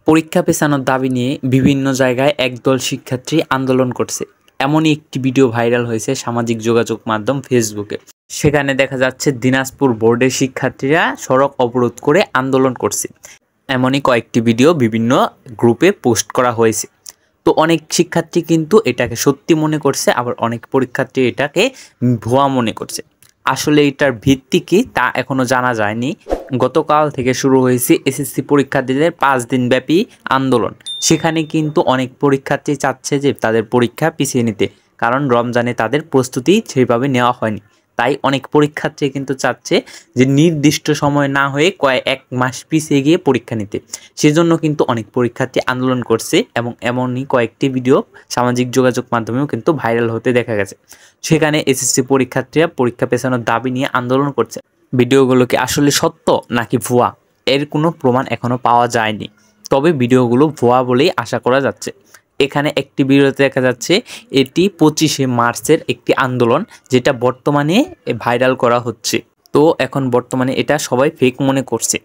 পরীক্ষা পেছানোর দাবি নিয়ে বিভিন্ন জায়গায় একদল শিক্ষার্থী আন্দোলন করছে। এমনই একটি ভিডিও ভাইরাল হয়েছে সামাজিক যোগাযোগ মাধ্যম ফেসবুকে। সেখানে দেখা যাচ্ছে দিনাজপুর বোর্ডের শিক্ষার্থীরা সড়ক অবরোধ করে আন্দোলন করছে। এমনই কয়েকটি ভিডিও বিভিন্ন গ্রুপে পোস্ট করা হয়েছে। তো অনেক শিক্ষার্থী কিন্তু এটাকে সত্যি মনে করছে, আবার অনেক পরীক্ষার্থী এটাকে ভুয়া মনে করছে। আসলে এটার ভিত্তি কি তা এখনো জানা যায়নি। গতকাল থেকে শুরু হয়েছে এসএসসি পরীক্ষার্থীদের 5 দিন ব্যাপী আন্দোলন। সেখানে কিন্তু অনেক পরীক্ষার্থী চাচ্ছে যে তাদের পরীক্ষা পিছিয়ে নিতে, কারণ রমজানে তাদের প্রস্তুতি সেইভাবে নেওয়া হয়নি। তাই অনেক পরীক্ষার্থী কিন্তু চাচ্ছে যে নির্দিষ্ট সময় না হয়ে এক মাস পিছিয়ে গিয়ে পরীক্ষা নিতে। সেজন্য কিন্তু অনেক পরীক্ষার্থী আন্দোলন করছে এবং এমনই কয়েকটি ভিডিও সামাজিক যোগাযোগ মাধ্যমেও কিন্তু ভাইরাল হতে দেখা গেছে। সেখানে এসএসসি পরীক্ষার্থীরা পরীক্ষা পেছানোর দাবি নিয়ে আন্দোলন করছে। ভিডিওগুলো কি আসলে সত্য নাকি ভুয়া, এর কোনো প্রমাণ এখনো পাওয়া যায়নি। তবে ভিডিওগুলো ভুয়া বলেই আশা করা যাচ্ছে। এখানে একটি ভিডিওতে দেখা যাচ্ছে এটি 25শে মার্চের একটি আন্দোলন, যেটা বর্তমানে ভাইরাল করা হচ্ছে। তো এখন বর্তমানে এটা সবাই ফেক মনে করছে।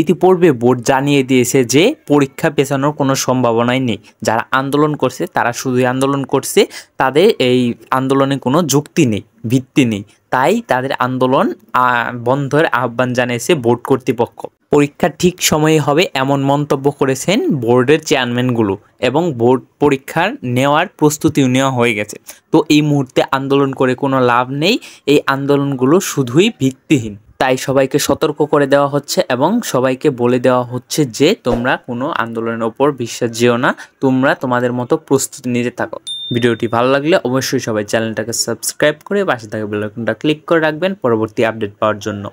ইতিপূর্বে বোর্ড জানিয়ে দিয়েছে যে পরীক্ষা পেছানোর কোনো সম্ভাবনাই নেই। যারা আন্দোলন করছে তারা শুধুই আন্দোলন করছে, তাদের এই আন্দোলনে কোনো যুক্তি নেই, ভিত্তি নেই। তাই তাদের আন্দোলন বন্ধের আহ্বান জানিয়েছে বোর্ড কর্তৃপক্ষ। পরীক্ষা ঠিক সময়ে হবে এমন মন্তব্য করেছেন বোর্ডের চেয়ারম্যানগুলো, এবং বোর্ড পরীক্ষার নেওয়ার প্রস্তুতিও নেওয়া হয়ে গেছে। তো এই মুহূর্তে আন্দোলন করে কোনো লাভ নেই, এই আন্দোলনগুলো শুধুই ভিত্তিহীন। তাই সবাইকে সতর্ক করে দেওয়া হচ্ছে এবং সবাইকে বলে দেওয়া হচ্ছে যে তোমরা কোনো আন্দোলনের ওপর বিশ্বাস যেও না, তোমরা তোমাদের মতো প্রস্তুতি নিতে থাকো। ভিডিওটি ভালো লাগলে অবশ্যই সবাই চ্যানেলটাকে সাবস্ক্রাইব করে পাশে থাকা বেল আইকনটা ক্লিক করে রাখবেন পরবর্তী আপডেট পাওয়ার জন্য।